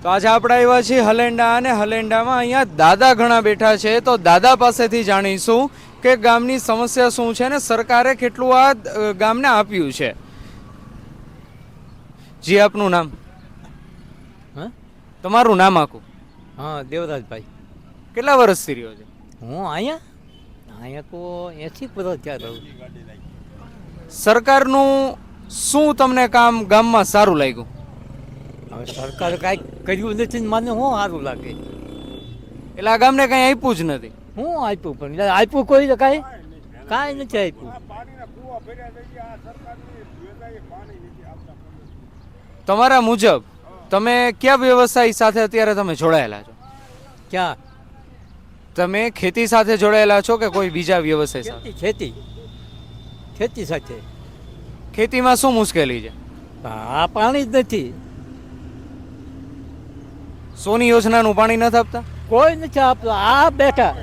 તો આજે આપણે આવ્યા છીએ હલેન્ડા અને હલેન્ડામાં અહીંયા દાદા ઘણા બેઠા છે તો દાદા પાસેથી જાણીશું કે ગામની સમસ્યા શું છે ને સરકારે કેટલું આ ગામને આપ્યું છે. જી આપનું નામ? હા, તમારું નામ આખું? હા, દેવરાજભાઈ. કેટલા વર્ષથી રહ્યો છે? હું અહીંયા તો 80 વર્ષ થયા રહું. સરકારનું શું તમને કામ ગામમાં સારું લાગ્યું? હવે સરકારે કાંઈ કર્યું નથી ને મને શું સારું લાગે. એટલે આ ગામને કંઈ આપ્યું જ નથી. હું આપ્યું પણ આપ્યું કોઈ કાંઈ નથી આપ્યું. તમારા મુજબ તમે કયા વ્યવસાય સાથે અત્યારે તમે જોડાયેલા છો? ક્યાં? તમે ખેતી સાથે જોડાયેલા છો કે કોઈ બીજા વ્યવસાય સાથે? ખેતી સાથે. ખેતીમાં શું મુશ્કેલી છે? આ પાણી જ નથી. સોની યોજનાનું પાણી નથી આપતા? કોઈ નથી આપતું. આ બેઠા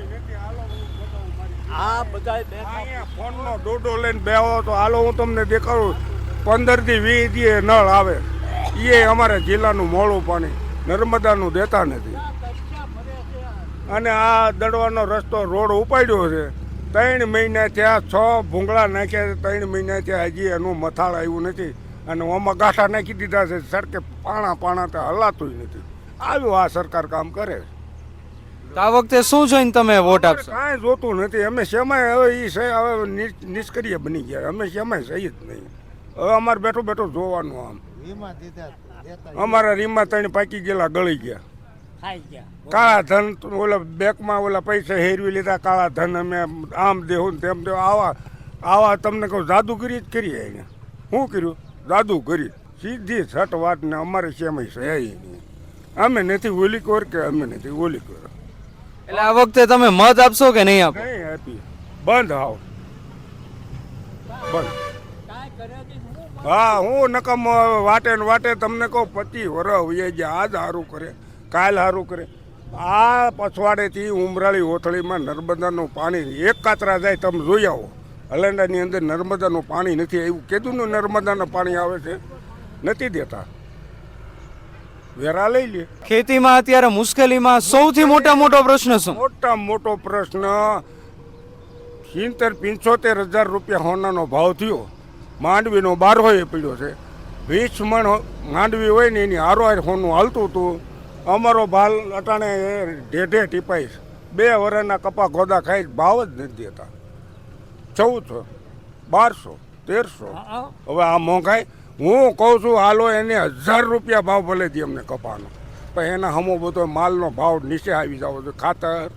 આ બધા બેઠા ફોનનો ડોડો લઈને બેહો તો હાલો હું તમને દેખાડું. 15 થી 20 દી નળ આવે એ અમારા જિલ્લાનું મોડું પાણી નર્મદાનું દેતા નથી. અને આ દડવાનો રસ્તો રોડ ઉપાડ્યો છે 3 મહિના થયા. 6 ભૂંગળા નાખ્યા 3 મહિના થયા હજી એનું મથાળ આવ્યું નથી. અને ઓમાં ગાંઠા નાખી દીધા છે. સડકે પાણા તો હલાતું નથી. આવ્યું આ સરકાર કામ કરે. તો આ વખતે શું જોઈને તમે વોટ આપશો? કાંઈ જોતું નથી. અમે શેમાય હવે હવે નિષ્ક્રિય બની ગયા. અમે શેમાય સહી જ નહીં. હવે અમારે બેઠું બેઠું જોવાનું. આમ અમારા રીમાં 3 પાકી ગયેલા ગળી ગયા. કાળા ધન ઓલા બેંકમાં ઓલા પૈસા હેરવી લીધા. કાળા ધન અમે આમ દેવું તેમ દેવું. આવા તમને કહું જાદુગરી જ કરી. એને શું કર્યું? જાદુ કરી. સીધી છટ વાત ને અમારે શેમાય સહી નહીં. અમે નથી ઓલી કોર કે અમે નથી ઓલી કોર. એટલે આ વખતે તમે મત આપશો કે નહીં આપો? નહીં આપી. બંધ આવ બંધ. હા, હું નકમ વાટે ને વાટે તમને કહું 25 વર્ષ વહી ગયા. આજ સારું કરે, કાલ સારું કરે. આ પછવાડેથી ઉમરાળી ઓથળીમાં નર્મદાનું પાણી એક કાતરા જાય. તમે જોઈ આવો. હલેન્ડાની અંદર નર્મદાનું પાણી નથી આવ્યું. કીધું નર્મદાનું પાણી આવે છે, નથી દેતા. વેરા લઈ લે. ખેતીમાં અત્યારે મુશ્કેલીમાં સૌથી મોટો પ્રશ્ન શું? મોટો પ્રશ્ન 70-75 હજાર રૂપિયા હોનાનો ભાવ થયો. માંડવીનો 12 પડ્યો છે. 20 મણ માંડવી હોય ને એની હારો હોનું હાલતું હતું. અમારો ભાલ અટાણે ઢેઢે ટીપાઈશ. 2 વર્ષના કપા ગોદા ખાઈ ભાવ જ નથી દેતા. 1400, 1200, 1300. હવે આ મોંઘાઈ. હું કહું છું હાલો એને 1000 રૂપિયા ભાવ ભલે દે અમને કપાનો. પણ એના હમો બધો માલનો ભાવ નીચે આવી જાવ તો ખાતર,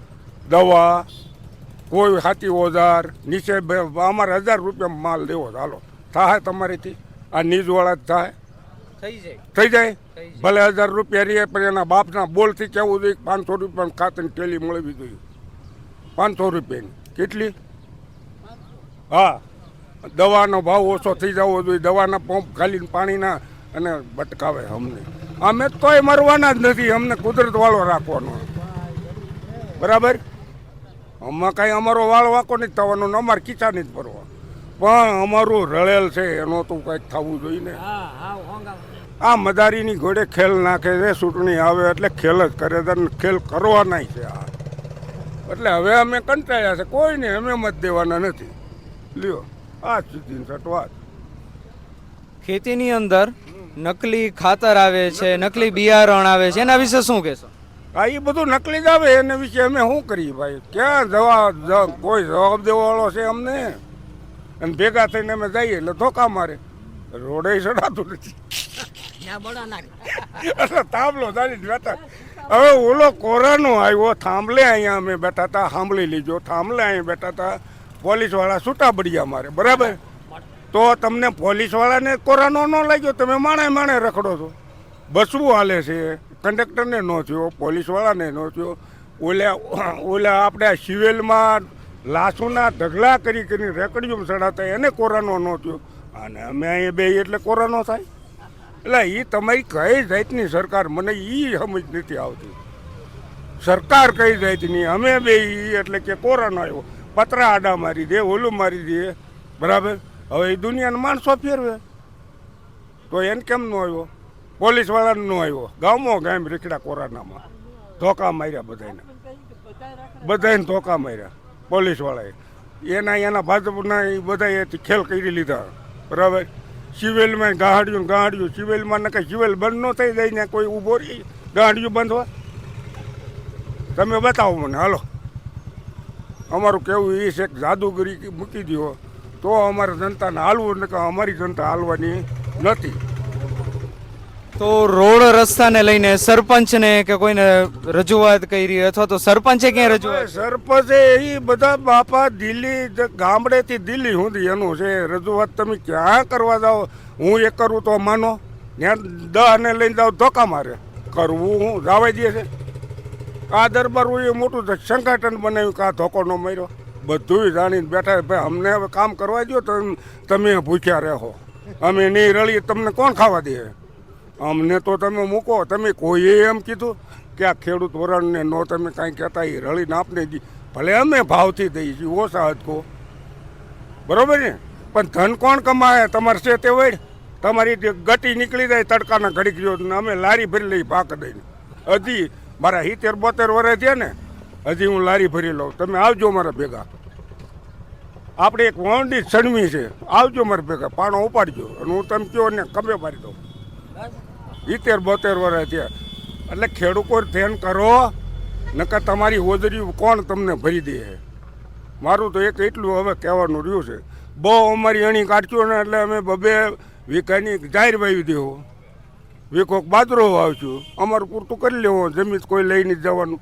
દવા, કોઈ હાથી ઓજાર નીચે અમારે 1000 રૂપિયા માલ દેવો. હાલો થાય તમારીથી? આ નીજવાળા જ થાય. થઈ જાય. ભલે 1000 રૂપિયા રહીએ પણ એના બાપના બોલથી કહેવું જોઈએ 500 રૂપિયાની ખાતરની ટેલી મળવી જોઈએ. 500 રૂપિયાની કેટલી? હા, દવાનો ભાવ ઓછો થઈ જવો જોઈએ. દવાના પંપ ખાલી પાણીના અને બટકાવે અમને. અમે તોય મરવાના જ નથી. અમને કુદરત વાળો રાખવાનો. બરાબર? આમાં કાંઈ અમારો વાળ વાંકો નથી થવાનો ને અમારે ખીચા નથી ભરવા. પણ અમારું રળેલ છે એનો તો કંઈક થવું જોઈએ ને. આ મદારીની ઘોડે ખેલ નાખે છે. ચૂંટણી આવે એટલે ખેલ જ કરે છે. ખેલ કરવાના છે આ. એટલે હવે અમે કંટાળ્યા છે. કોઈને અમે મત દેવાના નથી. લ્યો આ સીધી સટવાત. ખેતીની અંદર નકલી ખાતર આવે છે, નકલી બિયારણ આવે છે, એના વિશે શું કહેશો? હા, એ બધું નકલી જ આવે. એના વિશે અમે શું કરીએ ભાઈ? ક્યાં કોઈ જવાબ દેવાવાળો છે અમને? અને ભેગા થઈને અમે જઈએ એટલે ધોકા મારે. રોડે ચડાતું નથી. એટલે થાંભલો ચાલી બેઠા. હવે ઓલો કોરાનો આવ્યો થાંભલે. અહીંયા અમે બેઠા હતા. સાંભળી લીજો. થાંભલે અહીંયા બેઠા હતા. પોલીસવાળા છૂટા બળિયા મારે. બરાબર? તો તમને પોલીસવાળાને કોરાનો ન લાગ્યો? તમે માણે રખડો છો. બસવું હાલે છે. કંડક્ટરને ન થયો, પોલીસવાળાને ન થયો. ઓલા આપણે સિવિલમાં લાશુના ઢગલા કરીને રેકડીઓ ચડાતા એને કોરાનો ન થયો. અને અમે અહીંયા બે એટલે કોરાનો થાય? એટલે એ તમારી કઈ જાતની સરકાર મને એ સમજ નથી આવતી. સરકાર કઈ જાતની? અમે બે એટલે કે કોરાનો આવ્યો. પતરા આડા મારી દે, ઓલું મારી દે. બરાબર? હવે એ દુનિયાના માણસો ફેરવે તો એને કેમ ન આવ્યો? પોલીસવાળાને ન આવ્યો, ગામમાં ગામ રીખડા કોરોનામાં ધોકા માર્યા બધાને ધોકા માર્યા પોલીસવાળાએ. એના ભાજપના એ બધાએ ખેલ કરી લીધા, બરાબર. સિવિલમાં ગાહડ્યું સિવિલમાં ને કંઈ સિવિલ બંધ ન થઈ જાય ને કોઈ ઊભો રહી ગાહડ્યું બંધ હોય? તમે બતાવો મને, હાલો. અમારું કહેવું એ છે કે જાદુગરી મૂકી દો તો અમારે જનતાને હાલવું, ને કે અમારી જનતા હાલવાની નથી. તો રોડ રસ્તાને લઈને સરપંચને કે કોઈને રજૂઆત કરી અથવા તો સરપંચે ક્યાંય રજૂઆત? સરપંચે એ બધા બાપા દિલ્હી ગામડેથી દિલ્હી સુધી એનું છે રજૂઆત. તમે ક્યાં કરવા જાઓ? હું એક કરું તો માનો, ત્યાં 10 ને લઈને જાઓ ધોકા મારે. કરવું હું જવા દે છે? આ દરબાર એ મોટું સંગઠન બનાવ્યું કે આ ધોકો ન માર્યો. બધું જાણીને બેઠા. ભાઈ અમને હવે કામ કરવા દો તો તમે ભૂખ્યા રહો, અમે નહીં રળીએ, તમને કોણ ખાવા દે? અમને તો તમે મૂકો. તમે કોઈએ એમ કીધું કે આ ખેડૂત વરણને નો તમે કાંઈ કહેતા એ રળીને આપને દી, ભલે અમે ભાવથી દઈએ છીએ ઓછા હદકો, બરોબર ને? પણ ધન કોણ કમાય? તમારે છે તે વડ તમારી ગટી નીકળી જાય તડકાના ઘડીક ગયો ને અમે લારી ભરી લઈ ભાગ દઈને. હજી મારા 70-72 વર્ષ છે ને, હજી હું લારી ભરી લઉં. તમે આવજો મારા ભેગા. આપણે એક વોંડી સણવી છે, આવજો મારા ભેગા, પાણો ઉપાડજો અને હું તમે કહો ને કમે મારી દઉં. 70-72 વર્ષ થયા. એટલે ખેડૂતો ધ્યાન કરો, નકર તમારી હોજરી કોણ તમને ભરી દે. મારું તો એક એટલું હવે કહેવાનું રહ્યું છે, બહુ અમારી અણી કાઢજો ને એટલે અમે 2 વીઘાની જાહેર વાવી દેવો, વીઘોક બાજરો વાવશું, અમારું પૂરતું કરી લેવું. જમીન કોઈ લઈને જ જવાનું,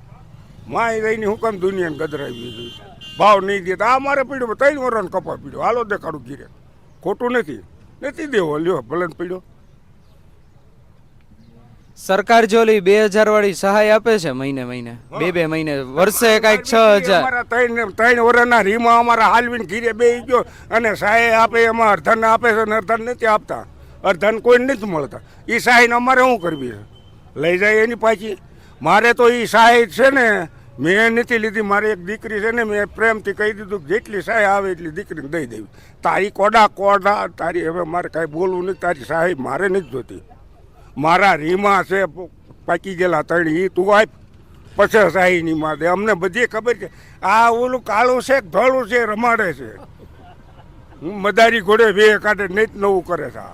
માય લઈને હું કામ દુનિયાને ગદરાવી દીધું. ભાવ નહીં દે તો આ મારે પીડ્યો 3 વર્ષનો કપા પીડ્યો, હાલો દેખાડું ઘીરે. ખોટું નથી દેવો, લ્યો ભલે પીડ્યો. સરકાર જો ઓલી 2000 વાળી સહાય આપે છે મહિને 2 મહિને વર્ષે કાંઈક 6000. અમારા 3 વર્ષના રીમાં અમારા હાલવીને ઘીરે બેસી ગયો અને સહાય આપે એમાં અડધન આપે છે અને અડધન નથી આપતા, અડધન કોઈ નથી મળતા. એ સહાયને અમારે શું કરવી છે? લઈ જાય એની પાછી. મારે તો એ સહાય છે ને મેં નથી લીધી. મારી એક દીકરી છે ને, મેં પ્રેમથી કહી દીધું કે જેટલી સહાય આવે એટલી દીકરીને દઈ દેવી. તારી કોડા તારી હવે મારે કાંઈ બોલવું નથી. તારી સહાય મારે નથી જોતી. મારા રીમાં છે પાકી ગયેલા 3, એ તું આપ પછી સહાયની માં દે. અમને બધી ખબર છે. આ ઓલું કાળું છે ધોળું છે રમાડે છે. મદારી ઘોડે વે કાઢે નહીં નવું કરે છે.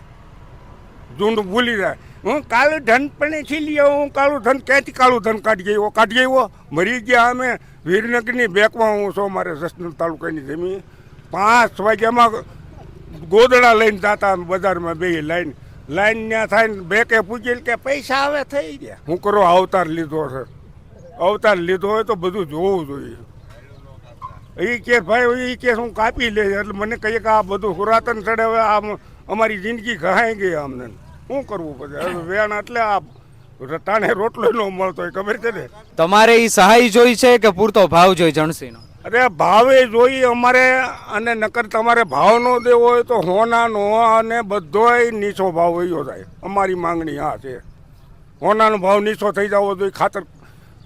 જૂનું ભૂલી જાય. હું કાળું ધન પણ છીલી આવું. હું કાળું ધન ક્યાંથી કાળું ધન કાઢી આવ્યો? મરી ગયા અમે વીરનગરની બેકમાં હું છું. મારે જસનલ તાલુકાની જમીન 5 વાગ્યામાં ગોદડા લઈને જતા બજારમાં બે લાઈન ત્યાં થાય ને બેકે પૂછેલ કે પૈસા આવે થઈ ગયા. હું કરો અવતાર લીધો છે. અવતાર લીધો હોય તો બધું જોવું જોઈએ. એ કે ભાઈ એ કે હું કાપી લે એટલે મને કહીએ કે આ બધું પુરાતન ચડે. હવે આમ અમારી જિંદગી ઘહાઈ ગઈ. અમને શું કરવું પછી? વેણ એટલે આ ટાણે રોટલો ન મળતો હોય, ખબર છે ને? તમારે એ સહાય જોઈ છે કે પૂરતો ભાવ જોઈ જણસીનો? અરે ભાવે જોઈએ અમારે. અને નકર તમારે ભાવ ન દેવો હોય તો હોનાનો અને બધોય નીચો ભાવ વયો જાય. અમારી માંગણી આ છે, હોનાનો ભાવ નીચો થઈ જવો જોઈએ.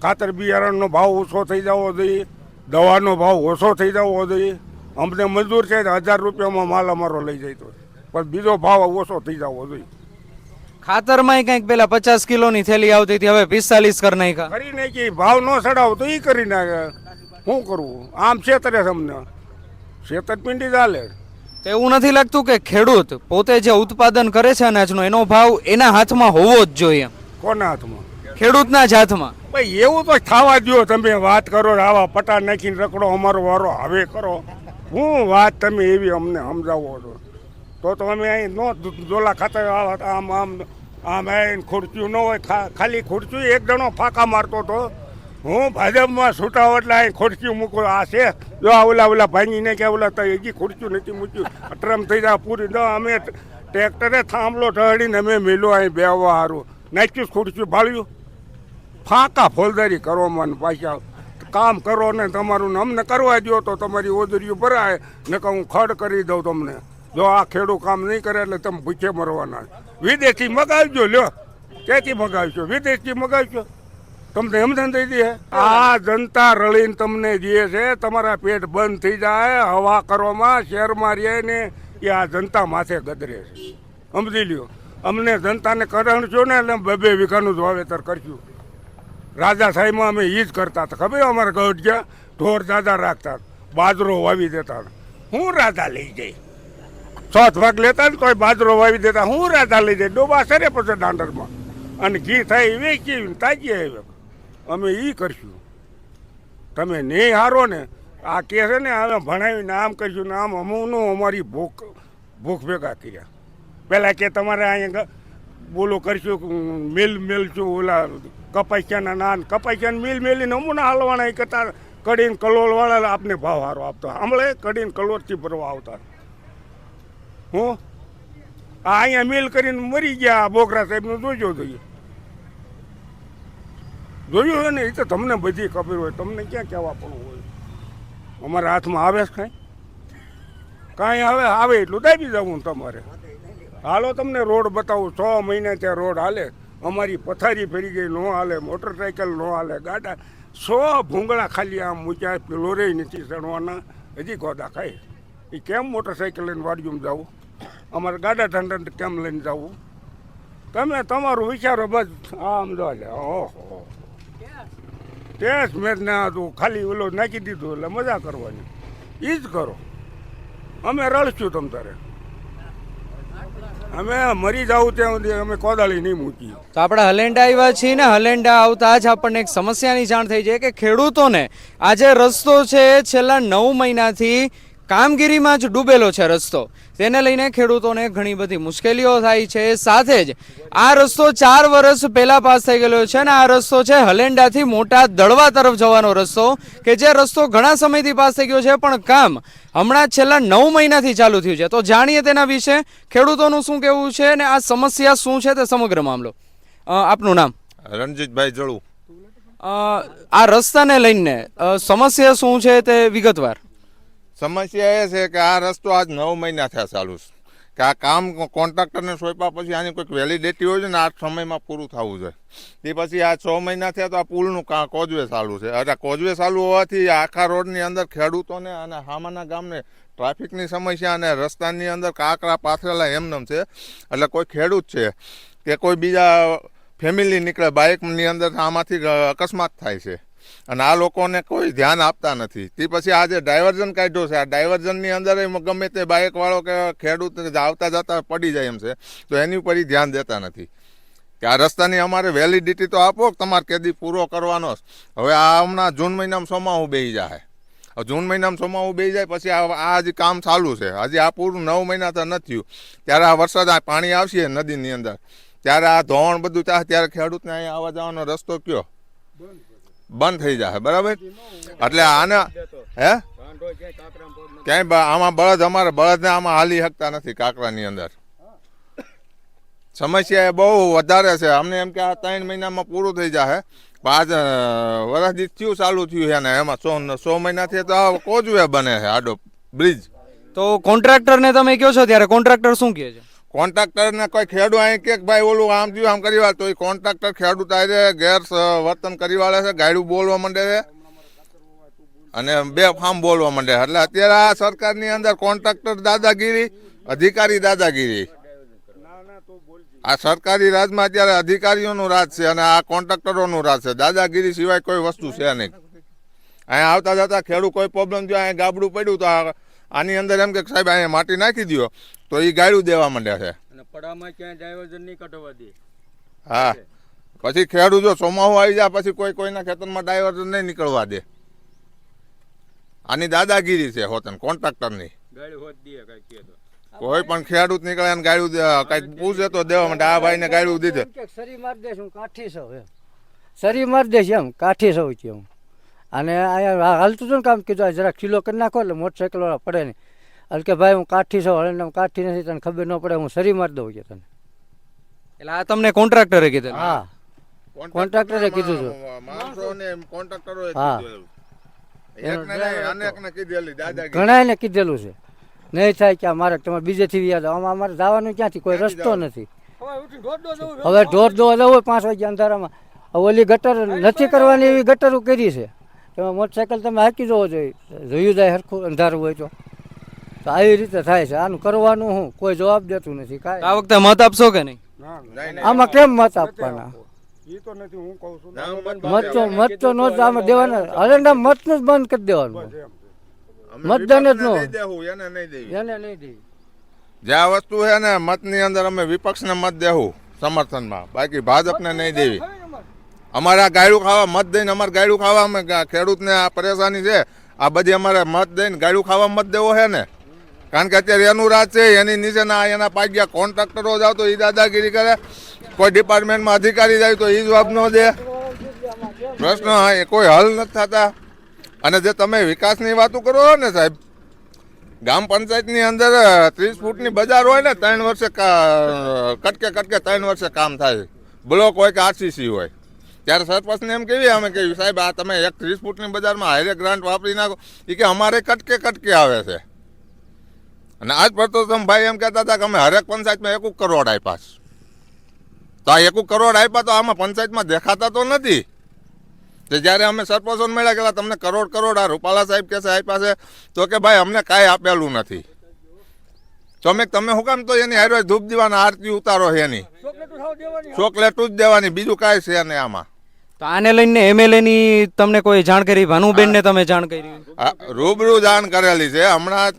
ખાતર બિયારણનો ભાવ ઓછો થઈ જવો જોઈએ. દવાનો ભાવ ઓછો થઈ જવો જોઈએ. અમને મજૂર છે 1000 રૂપિયામાં માલ અમારો લઈ જાય તો, પણ બીજો ભાવ ઓછો થઈ જવો જોઈએ. ખાતરમાં કંઈક પેલા 50 કિલોની થેલી આવતી હતી, હવે 45 કરી નાખ્યા. કરી નાખી. ભાવ ન ચડાવો તો એ કરી નાખે. શું કરવું? આમ છેતરે છે અમને, છેતરપિંડી ચાલે. તો એવું નથી લાગતું કે ખેડૂત પોતે જે ઉત્પાદન કરે છે અનાજનો એનો ભાવ એના હાથમાં હોવો જ જોઈએ? કોના હાથમાં? ખેડૂતના જ હાથમાં. ભાઈ એવું તો થવા દો. તમે વાત કરો આવા પટા નાખીને રખડો અમારો વારો હવે કરો. હું વાત તમે એવી અમને સમજાવો છો તો અમે અહીં નો ડોલા ખાતા આમ આમ આમ આવીને ખુરચ્યું ન હોય. ખાલી ખુરચ્યું એક જણો ફાંકા મારતો હતો. હું ભાજપમાં છૂટાવ એટલે અહીં ખુરચ્યું મૂકો. આ છે જો આ ઓલા ભાંગીને કે ઓલા તો હજી ખુરચ્યું નથી મૂક્યું. અટરમ થઈ જાય પૂરી. અમે ટ્રેક્ટરે થાંભલો ઢળીને અમે મેલો અહીં બેવા સારું નાખ્યું. ખુરચ્યું ભાળ્યું. ફાંકા ફોલદારી કરો મને પાછા કામ કરો ને તમારું ને અમને કરવા દો તો તમારી ઓજરીઓ ભરાય. ને કે હું ખડ કરી દઉં તમને. જો આ ખેડૂત કામ નહીં કરે એટલે તમે ભૂખે મરવાના. વિદેશથી મગાવજો. લ્યો ક્યાંથી મગાવશો? વિદેશથી મગાવશો. તમને એમ દઈ દે. આ જનતા રળીને તમને જે છે તમારા પેટ બંધ થઈ જાય હવા કરવામાં શહેરમાં રહે ને એ આ જનતા માથે ગદરે છે. સમજી લ્યો. અમને જનતાને કરણ છો ને એટલે 2 વીઘાનું જ વાવેતર કર્યું. રાજા સાહેબમાં અમે એ જ કરતા હતા. ખબર અમારા ગઢિયા ઢોર દાદા રાખતા, બાજરો વાવી દેતા. હું રાજા લઈ જાય 7 ભાગ લેતા ને તોય બાજરો વાવી દેતા. હું રાજા લઈ જાય ડોબા સરે પછી દાંડરમાં અને ઘી થાય એ વેચી તાજી આવે. અમે એ કરશું. તમે નહીં હારો ને આ કે છે ને અમે ભણાવીને આમ કરશું ને આમ અમુકનું અમારી ભૂખ ભેગા કર્યા. પહેલાં કે તમારે અહીંયા બોલો કરશું મિલ મેલશું ઓલા કપાસિયાના નાન કપાસિયાને મિલ મેલીને અમુના હાલવાના એ કરતા કડીને કલોલવાળા આપને ભાવ સારો આપતો. હમણાં કડીને કલોરથી ભરવા આવતા. હું આ અહીંયા મિલ કરીને મરી ગયા. બોગરા સાહેબનું જોયું હોય ને એ તો તમને બધી ખબર હોય. તમને ક્યાં કહેવા પણ હોય. અમારા હાથમાં આવે છે કાંઈ આવે એટલું દાબી જવું તમારે. હાલો તમને રોડ બતાવું. 6 મહિને ત્યાં રોડ હાલે. અમારી પથારી ફરી ગઈ ન હાલે, મોટરસાઇકલ ન હાલે, ગાડા 100 ભૂંગળા ખાલી આમ મૂક્યા. પેલો રે નથી ચડવાના, હજી ગોદા ખાય. એ કેમ મોટરસાઇકલ લઈને વાડીમાં જવું? અમારે ગાડા ઠંડા કેમ લઈને જવું? તમે તમારું વિચારો બસ આમ જો લે. ઓહો ટેસ્ટ મેચ ના હતું, ખાલી ઓલો નાખી દીધું એટલે મજા કરવાની. એ જ કરો. અમે રળશું તમ તારે. અમે મરી જાવ ત્યાં સુધી અમે કોદાળી નહીં મૂકીએ. તો આપણે હલેન્ડા આવ્યા છીએ ને હલેન્ડા આવતા જ આપણને એક સમસ્યાની જાણ થઈ છે કે ખેડૂતોને આ જે રસ્તો છે એ છેલ્લા 9 મહિનાથી કામગીરીમાં જ ડૂબેલો છે રસ્તો. તેને લઈને ખેડૂતોને ઘણી બધી મુશ્કેલીઓ થાય છે. સાથે જ આ રસ્તો 4 વર્ષ પહેલા પાસ થઈ ગયેલો છે અને આ રસ્તો છે હલેન્ડાથી મોટા દળવા તરફ જવાનો રસ્તો કે જે રસ્તો ઘણા સમયથી પાસ થઈ ગયો છે પણ કામ હમણાં છેલ્લા 9 મહિનાથી ચાલુ થયું છે. તો જાણીએ તેના વિશે ખેડૂતોનું શું કહેવું છે અને આ સમસ્યા શું છે તે સમગ્ર મામલો. આપનું નામ? રણજીતભાઈ જળુ. આ રસ્તાને લઈને સમસ્યા શું છે તે વિગતવાર. સમસ્યા એ છે કે આ રસ્તો આજ 9 મહિના થયા ચાલુ છે કે આ કામ કોન્ટ્રાક્ટરને સોંપ્યા પછી આની કોઈક વેલિડિટી હોય છે ને આ સમયમાં પૂરું થવું જોઈએ. તે પછી આ 6 મહિના થયા તો આ પુલનું કોઝવે ચાલુ છે. એટલે કોઝવે ચાલુ હોવાથી આખા રોડની અંદર ખેડૂતોને અને હામાના ગામને ટ્રાફિકની સમસ્યા અને રસ્તાની અંદર કાંકરા પાથરેલા એમનેમ છે. એટલે કોઈ ખેડૂત છે કે કોઈ બીજા ફેમિલી નીકળે બાઇકની અંદર આમાંથી અકસ્માત થાય છે અને આ લોકોને કોઈ ધ્યાન આપતા નથી. તે પછી આ જે ડાયવર્ઝન કાઢ્યો છે આ ડાયવર્ઝનની અંદર ગમે તે બાઇકવાળો કે ખેડૂત આવતા જતા પડી જાય એમ છે તો એની ઉપર ધ્યાન દેતા નથી કે આ રસ્તાની અમારે વેલિડિટી તો આપો તમારે કેદી પૂરો કરવાનો. હવે આ હમણાં જૂન મહિનામાં સોમાહું બેસી જાય. જૂન મહિનામાં સોમાહું બેસી જાય પછી આ હજી કામ ચાલુ છે. હજી આ પૂરું 9 મહિના તો નથી થયું. ત્યારે આ વરસાદ આ પાણી આવશે નદીની અંદર ત્યારે આ ધોવાણ બધું થાય ત્યારે ખેડૂતને અહીંયા આવવા જવાનો રસ્તો કયો બંધ થઈ જાય. બરાબર. એટલે આને હે ક્યાંય આમાં બળદ અમારે બળદને આમાં હાલી શકતા નથી કાંકરાની અંદર. સમસ્યા એ બહુ વધારે છે. અમને એમ કે આ 3 મહિનામાં પૂરું થઈ જાય. આજ વરસથી થયું ચાલુ થયું છે ને એમાં 100 મહિનાથી તો આ કોઝવે બને છે આડો બ્રિજ. તો કોન્ટ્રાક્ટરને તમે કહો છો ત્યારે કોન્ટ્રાક્ટર શું કહે છે? કોન્ટ્રાક્ટરને કોઈ ખેડૂત અહીં કે ભાઈ ઓલું આમ થયું આમ કરી વાળે તો એ કોન્ટ્રાક્ટર ખેડૂત આવે ગેર વર્તન કરી વાળે છે. ગાયડું બોલવા માંડે છે અને બે ફાર્મ બોલવા માંડે. એટલે અત્યારે આ સરકારની અંદર કોન્ટ્રાક્ટર દાદાગીરી, અધિકારી દાદાગીરી. આ સરકારી રાજમાં અત્યારે અધિકારીઓનું રાજ છે અને આ કોન્ટ્રાક્ટરોનું રાજ છે. દાદાગીરી સિવાય કોઈ વસ્તુ છે નહીં. અહીંયા આવતા જતા ખેડૂત કોઈ પ્રોબ્લેમ થયો અહીંયા ગાબડું પડ્યું તો આની અંદર એમ કે સાહેબ અહીંયા માટી નાખી દો તો એ ગાયડું દેવા માંડ્યા છે. હા પછી ખેડૂત જો ચોમાસું આવી જાય પછી કોઈના ખેતરમાં ડાયવર્ઝન નહીં નીકળવા દે. આની દાદાગીરી છે હોતન કોન્ટ્રાક્ટરની. કોઈ પણ ખેડૂત નીકળે અને ગાયડું કઈક પૂછે તો દેવા માંડે. આ ભાઈને ગાયડું દીધે સરી મારી દઈશું કાઠી સૌ એમ સરી મારી દઈશ એમ કાઠી સૌ છે એમ. અને અહીંયા હાલતું હતું ને કામ કીધું જરા કિલો કરી નાખો એટલે મોટરસાઇકલ વાળા પડે નહીં. એટલે કે ભાઈ હું કાઠી છું હળંડા કાઠી નથી તને ખબર ન પડે હું સરી મારી દઉં છે તને. એટલે આ તમને કોન્ટ્રાક્ટરે કીધું? હા કોન્ટ્રાક્ટરે કીધું છે. હા ઘણા એને કીધેલું છે નહીં થાય કે મારે તમારે બીજેથી યાદ આમાં અમારે જવાનું ક્યાંથી કોઈ રસ્તો નથી. હવે ઢોર દોવા જવું હોય 5 વાગ્યા અંધારામાં ઓલી ગટર નથી કરવાની એવી ગટરો કરી છે. તમે મોટરસાઇકલ તમે હાકી જવો જોઈએ જોયું જાય સરખું અંધારું હોય તો આવી રીતે થાય છે. આનું કરવાનું હું કોઈ જવાબ દેતું નથી કાંઈ. આ વખતે મત આપશો કે નહીં? ના આમાં કેમ મત આપવાના? એ તો નથી હું કહું છું મત તો નો આમાં દેવાના. હલેન્ડા મતનું જ બંધ કરી દેવાનું. મતદાન જ ન હોય. એને નહીં દેવી. એને નહીં દે. જે આ વસ્તુ છે ને મતની અંદર અમે વિપક્ષને મત દેવું સમર્થનમાં, બાકી ભાજપને નહીં દેવી. અમારા ગાયડું ખાવા મત દઈને અમારે ગાયડું ખાવા અમે ખેડૂતને આ પરેશાની છે આ બધી અમારે મત દઈને ગાયડું ખાવા મત દેવો છે ને. કારણ કે અત્યારે એનું રાજ છે, એની નીચેના એના પાગ્યા કોન્ટ્રાક્ટરો જાવ તો એ દાદાગીરી કરે, કોઈ ડિપાર્ટમેન્ટમાં અધિકારી જાય તો એ જવાબ ન દે. પ્રશ્ન એ કોઈ હલ નથી થતા. અને જે તમે વિકાસની વાતો કરો છો ને સાહેબ, ગ્રામ પંચાયતની અંદર 30 ફૂટની બજાર હોય ને 3 વર્ષે કટકે 3 વર્ષે કામ થાય. બ્લોક હોય કે આરસીસી હોય. ત્યારે સરપંચને એમ કેવી અમે કહ્યું સાહેબ આ તમે 30 ફૂટની બજારમાં હાઈવે ગ્રાન્ટ વાપરી નાખો. એ કે અમારે કટકે આવે છે. અને આજ પરસોત્તમભાઈ એમ કહેતા હતા કે અમે હરેક પંચાયતમાં 1 કરોડ આપ્યા છે. તો આ 1 કરોડ આપ્યા તો આમાં પંચાયતમાં દેખાતા તો નથી. તો જ્યારે અમે સરપંચોને મળ્યા કે તમને કરોડ આ રૂપાલા સાહેબ કહેશે આપ્યા છે, તો કે ભાઈ અમને કાંઈ આપેલું નથી. તો તમે હું કામ તો એની હારે ધૂપ દીવાના આરતી ઉતારો છે એની ચોકલેટું જ દેવાની, બીજું કાંઈ છે નહીં આમાં. તો આને લઈને MLA ની તમને કોઈ જાણ કરી? ભાનુબેન ને તમે જાણ કરી? રૂબરૂ જાણ કરેલી છે. હમણાં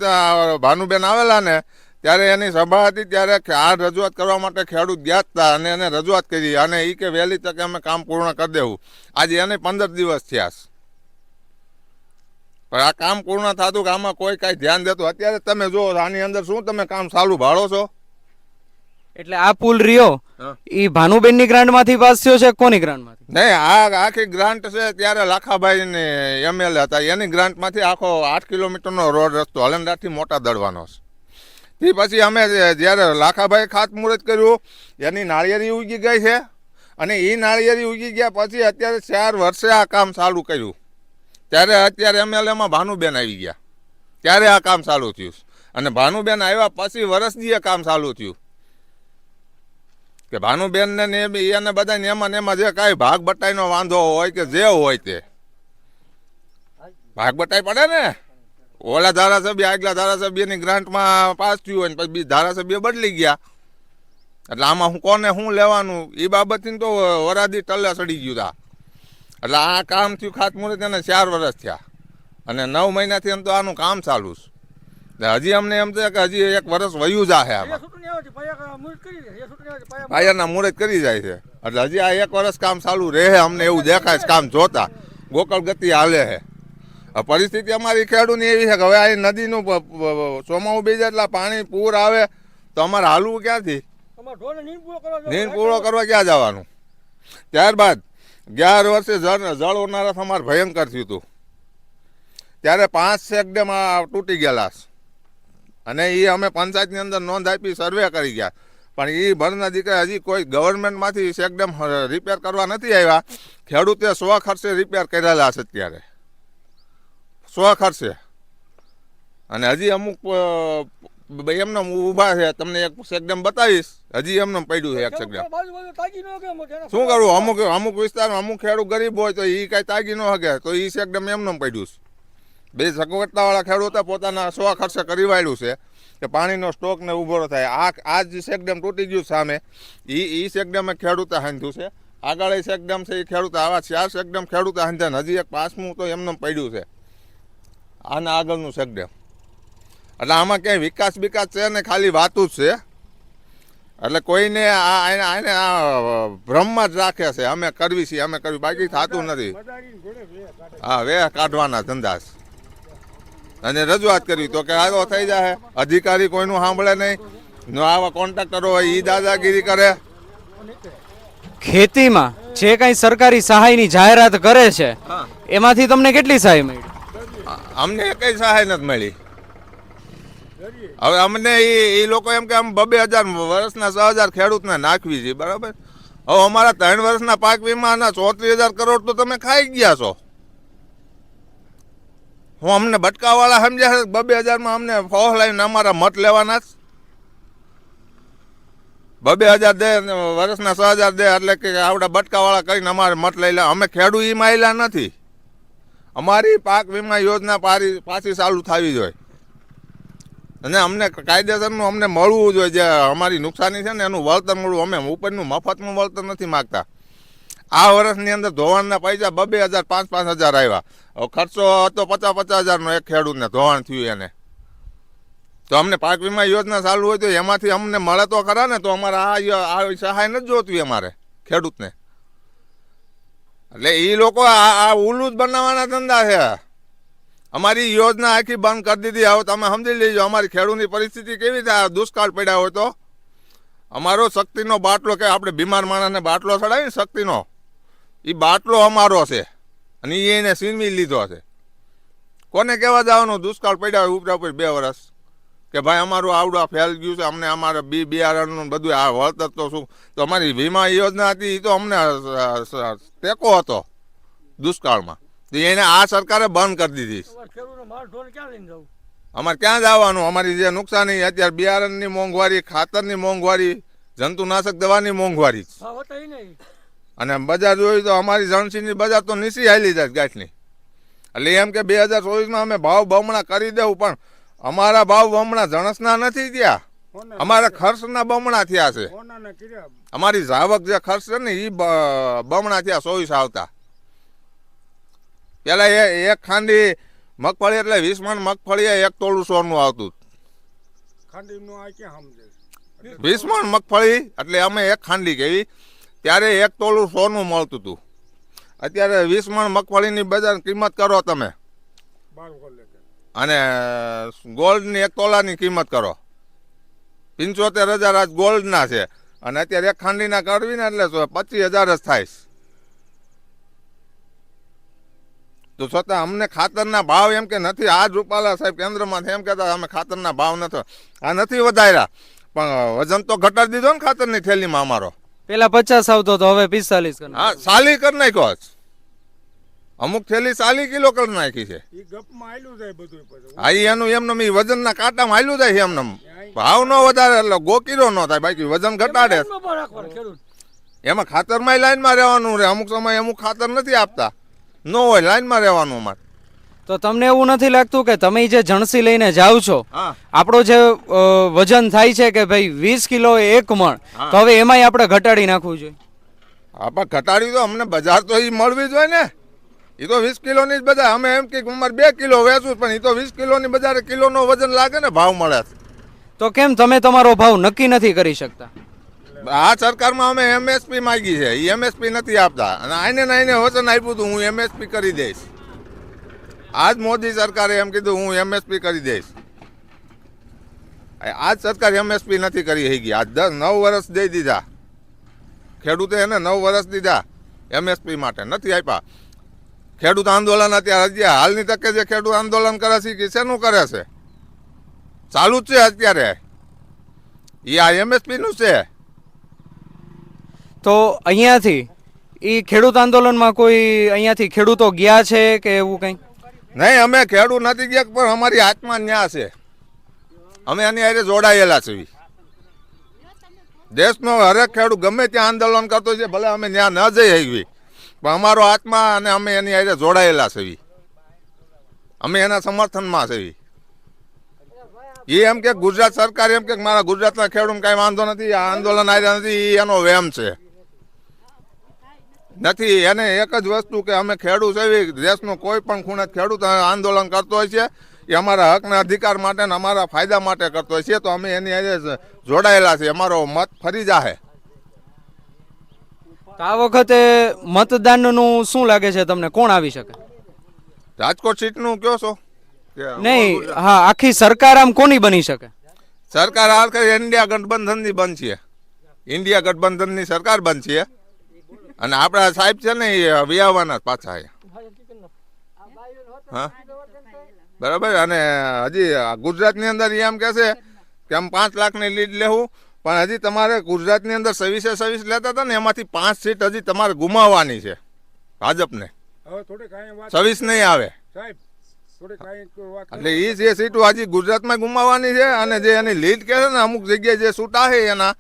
ભાનુબેન આવેલા ને ત્યારે એની સભા હતી, ત્યારે આ રજૂઆત કરવા માટે ખેડૂત ગયા હતા અને એને રજૂઆત કરી અને એ કે વહેલી તકે અમે કામ પૂર્ણ કરી દેવું. આજે એને 15 દિવસ થયા છે, પણ આ કામ પૂર્ણ થતું કે આમાં કોઈ કાંઈ ધ્યાન દેતું. અત્યારે તમે જો આની અંદર શું તમે કામ ચાલુ ભાળો છો? એટલે આ પુલ રહ્યો એ ભાનુબેન ની ગ્રાન્ટ માંથી પાસ થયો છે? કોની ગ્રાન્ટ માંથી? નહીં, આ આખી ગ્રાન્ટ છે ત્યારે લાખાભાઈ ને MLA હતા એની ગ્રાન્ટ માંથી આખો 8 કિલોમીટરનો રોડ રસ્તો હલંડાથી મોટા દળવાનો છે. તે પછી અમે જ્યારે લાખાભાઈ ખાતમુહૂર્ત કર્યું એની નાળિયેરી ઉગી ગઈ છે અને એ નાળિયેરી ઉગી ગયા પછી અત્યારે 4 વર્ષે આ કામ ચાલુ કર્યું. ત્યારે અત્યારે MLAમાં ભાનુબેન આવી ગયા ત્યારે આ કામ ચાલુ થયું. અને ભાનુબેન આવ્યા પછી વર્ષથી એ કામ ચાલુ થયું. કે ભાનુબેન ને એને બધા એમાં જે કાંઈ ભાગ બટાઈનો વાંધો હોય કે જે હોય તે ભાગ બટાઈ પડે ને. ઓલા ધારાસભ્ય આગલા ધારાસભ્યની ગ્રાન્ટમાં પાસ થયું હોય ને પછી ધારાસભ્ય બદલી ગયા, એટલે આમાં કોને શું લેવાનું એ બાબતથી તો વરાદી ટલ્લે સડી ગયું હતા. એટલે આ કામ થયું ખાતમુહૂર્ત એને 4 વર્ષ થયા અને 9 મહિનાથી એમ તો આનું કામ ચાલુ છે. હજી અમને એમ છે કે હજી 1 વર્ષ વયું જાહે આમાં, પાયાના મુહૂર્ત કરી જાય છે. એટલે હજી આ 1 વર્ષ કામ ચાલુ રહે અમને એવું દેખાય છે કામ જોતા. ગોકળ ગતિ હાલે છે. પરિસ્થિતિ અમારી ખેડૂતની એવી છે કે હવે આ નદીનું ચોમાવું બીજે એટલા પાણી પૂર આવે તો અમારે હાલવું ક્યાંથી? નીંદ પૂરો કરવા ક્યાં જવાનું? ત્યારબાદ 11 વર્ષે જળ ઓનારત અમારે ભયંકર થયું હતું. ત્યારે 5 ચેકડેમ તૂટી ગયેલા અને એ અમે પંચાયતની અંદર નોંધ આપી, સર્વે કરી ગયા, પણ એ ભરના દીકરા હજી કોઈ ગવર્મેન્ટમાંથી ચેકડેમ રિપેર કરવા નથી આવ્યા. ખેડૂતે 100 ખર્ચે રિપેર કરેલા છે અત્યારે 100 ખર્ચે. અને હજી અમુક એમને ઊભા છે, તમને એક ચેકડેમ બતાવીશ, હજી એમને પડ્યું છે એક ચેકડેમ. શું કરવું? અમુક વિસ્તારમાં અમુક ખેડૂત ગરીબ હોય તો એ કાંઈ તાગી ન શકે તો એ ચેકડેમ એમને પડ્યું છે. બે સગવડતાવાળા ખેડૂતે પોતાના 100 ખર્ચે કરી વાળ્યું છે કે પાણીનો સ્ટોક ને ઊભો થાય. આ જે ચેકડેમ તૂટી ગયું સામે એ ચેકડેમ ખેડૂતે હાંધ્યું છે. આગળ એ ચેકડેમ છે એ ખેડૂતે આવા 4 ચેકડેમ ખેડૂતે હાંધ્યા. હજી એક 5મું તો એમને પડ્યું છે આના આગળનું ચેકડેમ. એટલે આમાં ક્યાંય વિકાસ છે ને ખાલી વાતું જ છે. એટલે કોઈને આને ભ્રમમાં જ રાખે છે અમે કરવી છીએ અમે કરવી, બાકી થતું નથી. હા, વેહ કાઢવાના ધંધા છે. અને રજૂઆત કરી તો કે આવો થઈ જાય, અધિકારી કોઈનું સાંભળે નહીં, આવા કોન્ટ્રાક્ટરો હોય એ દાદાગીરી કરે. ખેતીમાં જે કઈ સરકારી સહાયની જાહેરાત કરે છે એમાંથી તમને કેટલી સહાય મળી? અમને કઈ સહાય નથી મળી. હવે અમને એ લોકો એમ કે આમ 2,000 વર્ષના 6,000 ખેડૂતને નાખવી છે, બરાબર. હવે અમારા 3 વર્ષના પાક વીમાના 34,000 કરોડ તો તમે ખાઈ ગયા છો. હું અમને બટકાવાળા સમજ્યા છે 2,000માં અમને ફોહ લાવીને અમારા મત લેવાના જ. 2,000 દે વર્ષના 6,000 દે એટલે કે આવડા બટકાવાળા કરીને અમારે મત લઈ લે. અમે ખેડૂત એ માયલા નથી. અમારી પાક વીમા યોજના પાછી ચાલુ થવી જોઈએ. અને અમને કાયદેસરનું અમને મળવું જોઈએ, જે અમારી નુકસાની છે ને એનું વળતર મળવું. અમે ઉપરનું મફતનું વળતર નથી માગતા. આ વર્ષની અંદર ધોવાણના પૈસા 2,000 5,000 આવ્યા. હવે ખર્ચો હતો 50,000નો એક ખેડૂતને ધોવાણ થયું એને. તો અમને પાક વીમા યોજના ચાલુ હોય તો એમાંથી અમને મળે તો ખરા ને. તો અમારે આ સહાય નથી જોતવી અમારે ખેડૂતને. એટલે એ લોકો આ ઉલ્લુ જ બનાવવાના ધંધા છે. અમારી યોજના આખી બંધ કરી દીધી. હવે તમે સમજી લેજો અમારી ખેડૂતની પરિસ્થિતિ કેવી થાય. દુષ્કાળ પડ્યા હોય તો અમારો શક્તિનો બાટલો, કે આપણે બીમાર માણસને બાટલો ચડાવીને શક્તિનો, એ બાટલો અમારો છે અને એને સીનવી લીધો છે. કોને કહેવા જવાનું દુષ્કાળ પડ્યા હોય ઉપરા ઉપર 2 વર્ષ કે ભાઈ અમારું આવડું ફેલ ગયું છે, અમને અમારે બિયારણનું બધું આ વળતર તો શું. તો અમારી વીમા યોજના હતી એ તો અમને ટેકો હતો દુષ્કાળમાં, તો એને આ સરકારે બંધ કરી દીધી. અમારે ક્યાં જવાનું? અમારી જે નુકસાની અત્યારે બિયારણની મોંઘવારી, ખાતરની મોંઘવારી, જંતુનાશક દવાની મોંઘવારી, અને બજાર જોઈ તો અમારી જણસીની બજાર તો નીચી હાલી જાય ગાંઠની. એટલે એમ કે 2024માં અમે ભાવ બમણા કરી દેવું, પણ અમારા ભાવ બમણા જણસના નથી થયા, અમારા ખર્ચના બમણા થયા છે. અમારી જાવક જે ખર્ચ છે ને એ બમણા થયા 24 આવતા. પેલા એક ખાંડી મગફળી એટલે 20 મણ મગફળી 1 તોલું સોનું આવતું. 20 મણ મગફળી એટલે અમે એક ખાંડી કેવી, ત્યારે 1 તોલું સોનું મળતું હતું. અત્યારે 20 મણ મગફળીની બજાર કિંમત કરો તમે, અને ગોલ્ડની 1 તોલાની કિંમત કરો 75,000 આજ ગોલ્ડના છે. અને અત્યારે એક ખાંડીના કરવીને એટલે 25,000 જ થાય. તો છતાં અમને ખાતરના ભાવ એમ કે નથી. આજ રૂપાલા સાહેબ કેન્દ્રમાં એમ કહેતા અમે ખાતરના ભાવ નથી, આ નથી વધાર્યા, પણ વજન તો ઘટાડી દીધો ને ખાતરની થેલીમાં અમારો. પેલા 50 આવતો તો હવે 45. હા, 40 કરી નાખ્યો. અમુક થેલી 40 કિલો કરી નાખી છે. હા, એનું એમને વજનના કાંટામાં હાલ્યું જાય છે. એમને ભાવ ન વધારે એટલે ગોકીરો ન થાય, બાકી વજન ઘટાડે. એમાં ખાતરમાં લાઈનમાં રહેવાનું રહે. અમુક સમય અમુક ખાતર નથી આપતા, ન હોય લાઈનમાં રહેવાનું અમારે. તો તમને એવું નથી લાગતું કે તમે જે જણસી લઈને જાઓ છો, હા, આપણો જે વજન થાય છે કે ભાઈ 20 કિલો 1 મણ, તો હવે એમાંય આપણે ઘટાડી નાખવું જોઈએ? આપણે ઘટાડી તો અમને બજાર તો એ મળવી જોઈએ ને. એ તો 20 કિલોની જ બજાર. અમે એમ કે અમારે 2 કિલો વેચવું, પણ એ તો 20 કિલોની બજારે કિલોનો વજન લાગે ને, ભાવ મળે. તો કેમ તમે તમારો ભાવ નક્કી નથી કરી શકતા? આ સરકારમાં અમે MSP માંગી છે, એ MSP નથી આપતા. અને આઈને વચન આપ્યું હતું હું MSP કરી દઈશ. આજ મોદી સરકારે એમ કીધું હું MSP કરી દઈશ. આજ સરકાર MSP નથી કરી શકી. આજ 9 વર્ષ દઈ દીધા ખેડૂતે, એને 9 વર્ષ દીધા MSP માટે, નથી આપ્યા. ખેડૂત આંદોલન અત્યારે હજી હાલની તકે જે ખેડૂત આંદોલન કરે છે કે શેનું કરે છે? ચાલુ જ છે અત્યારે. એ આ MSP નું છે. તો અહીંયાથી એ ખેડૂત આંદોલનમાં કોઈ અહીંયાથી ખેડૂતો ગયા છે કે એવું કંઈ? નહીં, અમે ખેડૂત નથી ગયા, પણ અમારી આત્મા ન્યા છે. અમે એની હારે જોડાયેલા છીએ. દેશનો હરેક ખેડૂત ગમે ત્યાં આંદોલન કરતો છે, ભલે અમે ત્યાં ન જઈ શકીએ, પણ અમારો આત્મા અને અમે એની હારે જોડાયેલા છીએ. અમે એના સમર્થનમાં છીએ. એ એમ કે ગુજરાત સરકાર એમ કે મારા ગુજરાતના ખેડૂત કાંઈ વાંધો નથી, આ આંદોલન આવ્યા નથી, એનો વહેમ છે. નથી, એને એક જ વસ્તુ કે અમે ખેડૂત એવી દેશનો કોઈ પણ ખૂણે ખેડૂત આંદોલન કરતો હોય છે, એ અમારા હકના અધિકાર માટે ને અમારા ફાયદા માટે કરતો હોય છે, તો અમે એની હારે જોડાયેલા છીએ. અમારો મત ફરી જાહે. આ વખતે મતદાનનું શું લાગે છે તમને, કોણ આવી શકે? રાજકોટ સીટનું કયો છો? નહીં, હા, આખી સરકાર આમ કોની બની શકે? સરકાર હાલ કરી ઇન્ડિયા ગઠબંધનની બનશે. ઇન્ડિયા ગઠબંધનની સરકાર બનશે. અને આપણા સાહેબ છે ને એ વિયાવાના પાછા. હા, બરાબર. અને હજી ગુજરાતની અંદર એમ કહે છે કે આમ 5 લાખની લીડ લેવું, પણ હજી તમારે ગુજરાતની અંદર 26 લેતા હતા ને, એમાંથી 5 સીટ હજી તમારે ગુમાવવાની છે ભાજપને. 26 નહીં આવે. એટલે એ જે સીટો હજી ગુજરાતમાં ગુમાવવાની છે, અને જે એની લીડ કહે છે ને અમુક જગ્યાએ જે છૂટા છે એના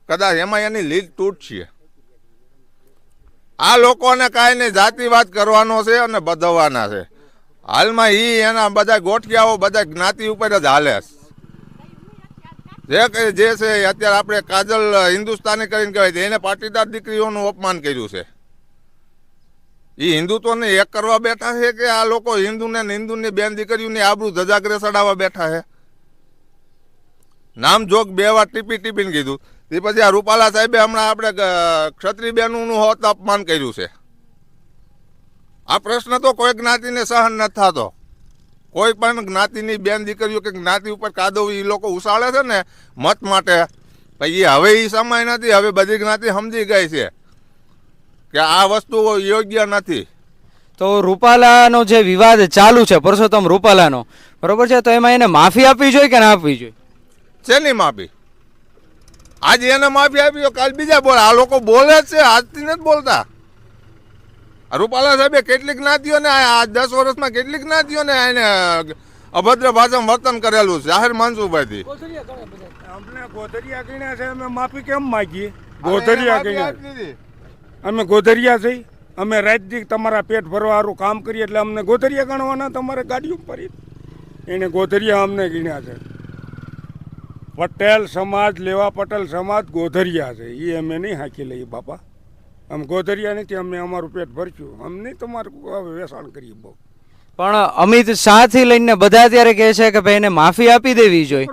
કદાચ એમાં એની લીડ તૂટશે. આ લોકોને કાંઈ નહીં, જાતિવાદ કરવાનો છે અને બધવવાના છે. હાલમાં એના બધા ગોઠિયાઓ બધા જ્ઞાતિ ઉપર જ હાલે. જે છે અત્યારે આપણે કાજલ હિન્દુસ્તાની કરીને કહેવાય છે, એને પાટીદાર દીકરીઓનું અપમાન કર્યું છે. એ હિન્દુત્વને એક કરવા બેઠા છે કે આ લોકો હિન્દુની બેન દીકરીઓની આબરૂ ધજાગરે ચડાવવા બેઠા છે? નામ જોગ 2 વાર ટીપીને કીધું. તે પછી આ રૂપાલા સાહેબે હમણાં આપણે ક્ષત્રિય બેનનું હોત અપમાન કર્યું છે. આ પ્રશ્ન તો કોઈ જ્ઞાતિને સહન નથી થતો. કોઈ પણ જ્ઞાતિની બેન દીકરીઓ કે જ્ઞાતિ ઉપર કાદવ એ લોકો ઉછાળે છે ને મત માટે, પછી હવે એ સમય નથી. હવે બધી જ્ઞાતિ સમજી ગઈ છે કે આ વસ્તુ યોગ્ય નથી. તો રૂપાલાનો જે વિવાદ ચાલુ છે, પરસોત્તમ રૂપાલાનો, બરોબર છે, તો એમાં એને માફી આપવી જોઈએ કે ના આપવી જોઈએ? શેની માફી? આજે એને માફી આપી, કાલ બીજા બોલે. આ લોકો બોલે જ છે, આજથી નથી બોલતા. રૂપાલા સાહેબે કેટલીક જ્ઞાતિઓને આ 10 વર્ષમાં કેટલીક જ્ઞાતિઓને એને અભદ્ર ભાષામાં વર્તન કરેલું છે જાહેર મનસુભાઈથી. અમને ગોધરિયા ગણ્યા છે, અમે માફી કેમ માગીએ? ગોધરિયા ગણ્યા અમે ગોધરિયા છીએ. અમે રાતથી તમારા પેટ ભરવાનું કામ કરીએ એટલે અમને ગોધરિયા ગણવાના? તમારે ગાડી ઉપર એને ગોધરિયા અમને ગણ્યા છે. પટેલ સમાજ, લેવા પટેલ સમાજ ગોધરિયા છે, એ અમે નહીં હાંકી લઈએ બાપા. અમે ગોધરિયા નથી, અમે અમારું પેટ ભરશું. અમ નહીં તમારું વેચાણ કરીએ બહુ. પણ અમિત શાહથી લઈને બધા અત્યારે કહે છે કે ભાઈ એને માફી આપી દેવી જોઈએ.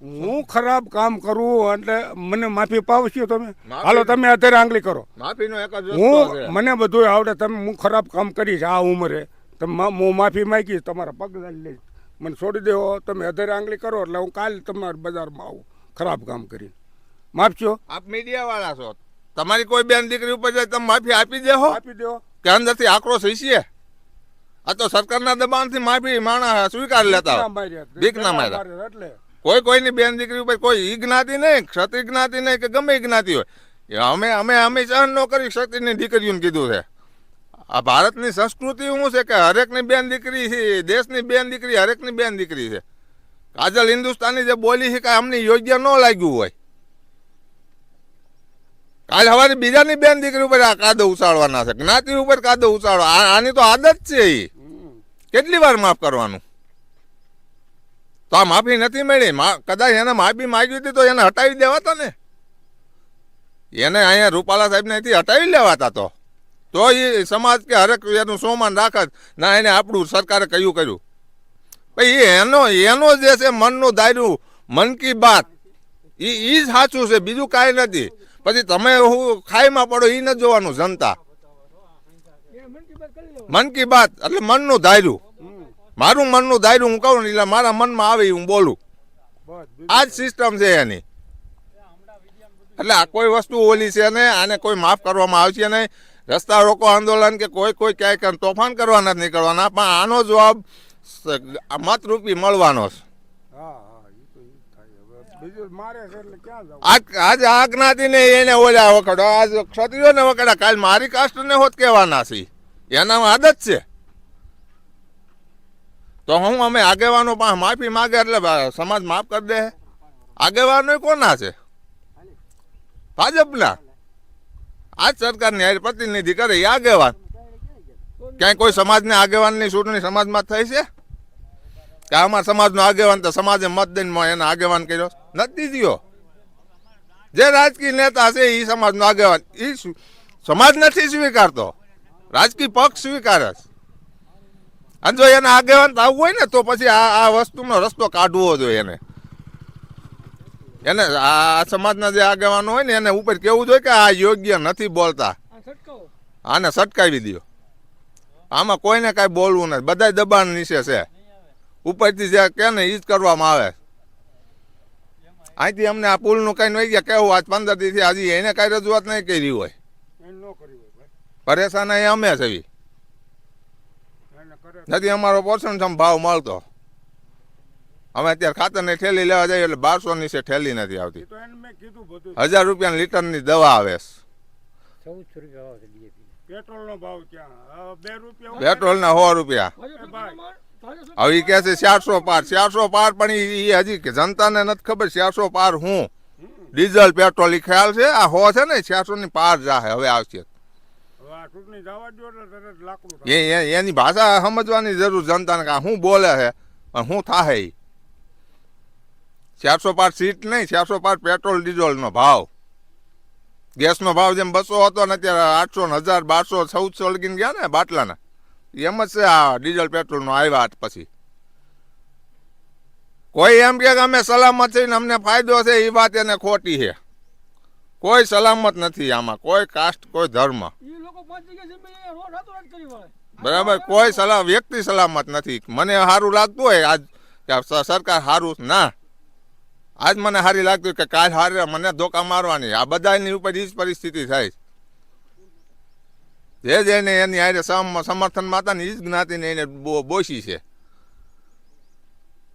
હું ખરાબ કામ કરું એટલે મને માફી પાવશો તમે? હાલો તમે અત્યારે આંગળી કરો. માફીનો એક જ હું મને બધું આવડે. તમે હું ખરાબ કામ કરીશ આ ઉંમરે, તમે હું માફી માંગીશ, તમારા પગ લઈશ, મને છોડી દેવો. તમે અત્યારે આંગળી કરો એટલે હું કાલે તમારા બજારમાં આવું ખરાબ કામ કરીને. માફશો? આપ મીડિયા વાળા છો, તમારી કોઈ બેન દીકરી ઉપર જાય તમે માફી આપી દેહો? આપી દો કે અંદરથી આક્રોશ હશે? આ તો સરકારના દબાણથી માફી માણસ સ્વીકાર લેતા બીક ના માર્યા. એટલે કોઈની બેન દીકરી ઉપર કોઈ ઈ જ્ઞાતિ નહીં, ક્ષત્રિય જ્ઞાતિ નહીં કે ગમે જ્ઞાતિ હોય, અમે સહન ન કરી ક્ષત્રિયની દીકરીઓને કીધું છે. આ ભારતની સંસ્કૃતિ શું છે કે હરેકની બેન દીકરી છે, દેશની બેન દીકરી હરેકની બેન દીકરી છે. કાજલ હિન્દુસ્તાની જે બોલી છે કે અમને યોગ્ય ન લાગ્યું હોય, કાલે હવારે બીજાની બેન દીકરી ઉપર આ કાદવ ઉછાળવાના છે, જ્ઞાતિ ઉપર કાદવ ઉછાળવા. આની તો આદત છે. એ કેટલી વાર માફ કરવાનું? તો આ માફી નથી મળી. કદાચ એને માફી માંગી હતી તો એને હટાવી દેવાતા ને. એને અહીંયા રૂપાલા સાહેબને અહીંથી હટાવી લેવાતા તો એ સમાજ કે હરેક એનું સોમાન રાખત ના. એને આપણું સરકારે કયું કર્યું ભાઈ એનો જે છે મનનું દાયરું, મન કી બાત, એ જ સાચું છે, બીજું કાંઈ નથી. પછી તમે હું ખાઈમાં પડો એ નથી જોવાનું. જનતા મન કી બાત એટલે મનનું દાયરું. મારું મનનું દાયરું હું કહું ને એટલે મારા મનમાં આવે હું બોલું. આ જ સિસ્ટમ છે એની. એટલે આ કોઈ વસ્તુ ઓલી છે ને, આને કોઈ માફ કરવામાં આવશે નહીં. રસ્તા રોકો આંદોલન કે કોઈ ક્યાંય તોફાન કરવાના જ નહીં કરવાના, પણ આનો જવાબ મતરૂપી મળવાનો છે. આજ આ જ્ઞાતિને એને ઓલા વખડો, આજ ક્ષત્રિયોને વખડા, કાલ મારી કાસ્ટને હોત કહેવાના છે. એનામાં આદત છે. તો અમે આગેવાનો પાસે માફી માગે એટલે સમાજ માફ કરી દે. આગેવાનો કોના છે? ભાજપના. આ જ સરકારની હારે પ્રતિનિધિ કરે એ આગેવાન. ક્યાંય કોઈ સમાજને આગેવાનની ચૂંટણી સમાજમાં થઈ છે કે અમારા સમાજનો આગેવાન તો સમાજે મત દઈને એના આગેવાન કર્યો નથી થયો? જે રાજકીય નેતા છે એ સમાજનો આગેવાન એ સમાજ નથી સ્વીકારતો, રાજકીય પક્ષ સ્વીકારે છે. અને જો એને આગેવાન થવું હોય ને તો પછી આ વસ્તુનો રસ્તો કાઢવો જોઈએ. એને આ સમાજના જે આગેવાનો હોય ને એને ઉપર કેવું જોઈએ કે આ યોગ્ય નથી બોલતા, આને સટકાવી દો. આમાં કોઈને કાંઈ બોલવું નથી, બધા દબાણ નીચે છે. ઉપરથી જે કે ને એ જ કરવામાં આવે. અહીંથી અમને આ પુલનું કંઈ નહીં ગયા કેવું આજ 15 દિવસથી હજી એને કાંઈ રજૂઆત નહીં કરી હોય. પરેશાન એ અમે છે. નથી અમારો પોષણ ભાવ મળતો. અમે અત્યારે ખાતરની થેલી લેવા જઈએ એટલે 1200 નીચે થેલી નથી આવતી. 1000 રૂપિયાની લીટરની દવા આવે છે. પેટ્રોલના 100 રૂપિયા. હવે એ કહે છે 400 પાર. 400 પાર પણ એ હજી જનતાને નથી ખબર 400 પાર હું ડીઝલ પેટ્રોલ એ ખ્યાલ છે. આ 100 છે ને 400 ની પાર જાહે હવે આવશે. એની ભાષા સમજવાની જરૂર જનતાને. શું બોલે છે પણ શું થાય? ₹400 સીટ નહીં, ₹400 પેટ્રોલ ડીઝલનો ભાવ. ગેસનો ભાવ જેમ 200 હતો ને અત્યારે 800, 1000, 1200, 1400 લગીને ગયા ને બાટલાના. એમ જ છે આ ડીઝલ પેટ્રોલનો આવ્યા પછી. કોઈ એમ કે અમે સલામત છીએ ને અમને ફાયદો છે, એ વાત એને ખોટી છે. કોઈ સલામત નથી આમાં, કોઈ કાસ્ટ, કોઈ ધર્મ, બરાબર, કોઈ વ્યક્તિ સલામત નથી. મને સારું લાગતું હોય આજ કે સરકાર સારું ના, આજ મને સારી લાગતું કે કાલ હારે મને ધોકા મારવાની. આ બધાની ઉપર એ જ પરિસ્થિતિ થાય. જે જેને એની હારે સમર્થનમાં હતા ને એ જ જ્ઞાતિને એને બોસી છે.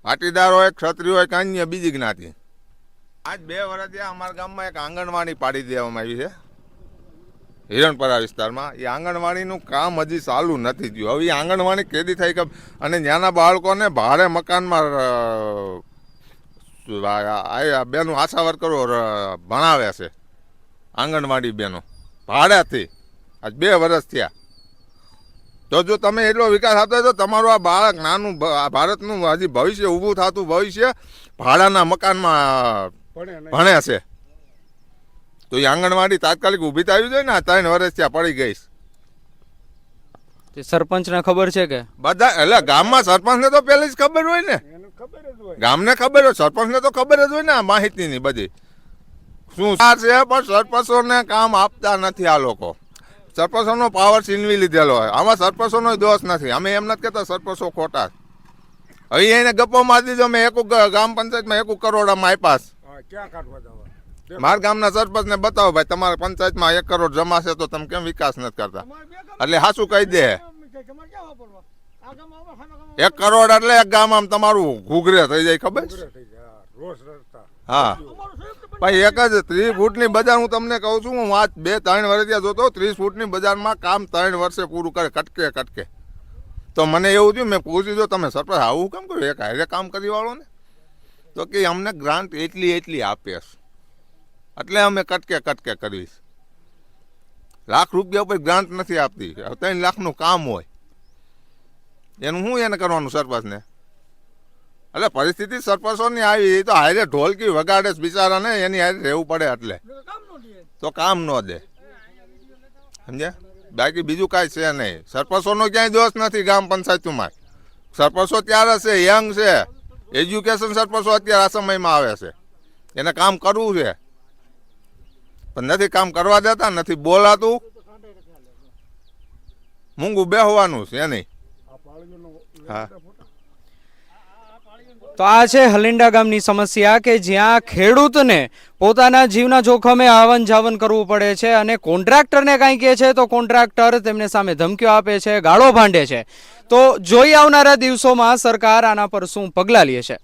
પાટીદાર હોય, ક્ષત્રિય હોય કે અન્ય બીજી જ્ઞાતિ. આજ 2 વર્ષ થયા અમારા ગામમાં એક આંગણવાડી પાડી દેવામાં આવી છે હિરણપરા વિસ્તારમાં. એ આંગણવાડીનું કામ હજી ચાલુ નથી થયું. હવે એ આંગણવાડી કેદી થઈ કે અને ત્યાંના બાળકોને ભાડે મકાનમાં બેનો આશા વર્કરો ભણાવે છે. આંગણવાડી બેનો ભાડેથી આજ 2 વર્ષ થયા. તો જો તમે એટલો વિકાસ આપતા તો તમારું આ બાળક નાનું ભારતનું હજી ભવિષ્ય ઊભું થતું ભવિષ્ય ભાડાના મકાનમાં ભણે છે. તો એ આંગણવાડી તાત્કાલિક ઊભી થવી જોઈએ ને. 3 વર્ષ ત્યાં પડી ગઈ. સરપંચને ખબર છે કે બધા એટલે ગામમાં સરપંચને તો પહેલી જ ખબર હોય ને, ગામને ખબર હોય, સરપંચને તો ખબર જ હોય ને આ માહિતીની બધી શું છે. પણ સરપંચોને કામ આપતા નથી આ લોકો. સરપંચોનો પાવર છીનવી લીધેલો હોય. આમાં સરપંચોનો દોષ નથી. અમે એમ નથી કહેતા સરપંચો ખોટા. હવે એને ગપ્પો મારી દીધો. મેં 1 ગ્રામ પંચાયતમાં 1 કરોડ આપ્યા. ક્યાં કાઢવા જવા? મારા ગામના સરપંચને બતાવો ભાઈ તમારા પંચાયતમાં 1 કરોડ જમા છે તો તમે કેમ વિકાસ નથી કરતા? એટલે હાસું કહી દે 1 કરોડ એટલે એક ગામ આમ તમારું ઘૂઘરે થઈ જાય, ખબર? હા ભાઈ, એક જ 30 ફૂટની બજાર હું તમને કહું છું. હું આ 2-3 વર્ષ ત્યાં જોતો 30 ફૂટની બજારમાં કામ 3 વર્ષે પૂરું કરે, કટકે. તો મને એવું થયું, મેં પૂછી જો તમે સરપંચ આવું કેમ કર્યું એક હારે કામ કરી વાળો ને? તો કે અમને ગ્રાન્ટ એટલી આપે એટલે અમે કટકે કરીશ. ₹1,00,000 ઉપર ગ્રાન્ટ નથી આપતી. 3 લાખનું કામ હોય એનું શું એને કરવાનું સરપંચને? એટલે પરિસ્થિતિ સરપંચોની આવી તો હારે ઢોલકી વગાડે બિચારાને, એની હારે રહેવું પડે એટલે તો કામ ન દે. સમજ્યા? બાકી બીજું કાંઈ છે નહીં. સરપંચોનો ક્યાંય દોષ નથી. ગામ પંચાયતમાં સરપંચો ત્યારે છે, યંગ છે, એજ્યુકેશન સરપંચો અત્યારે આ સમયમાં આવે છે. એને કામ કરવું છે પણ નથી કામ કરવા દેતા, નથી બોલાતું. મૂંગું બેહવાનું છે નહીં. હા, તો આ છે હલેન્ડા ગામની સમસ્યા કે જ્યાં ખેડૂતને પોતાના જીવના જોખમે આવન જાવન કરવું પડે છે અને કોન્ટ્રાક્ટરને કાંઈ કહે છે તો કોન્ટ્રાક્ટર તેમને સામે ધમકીઓ આપે છે, ગાળો ભાંડે છે. તો જોઈ આવનારા દિવસોમાં સરકાર આના પર શું પગલાં લે છે.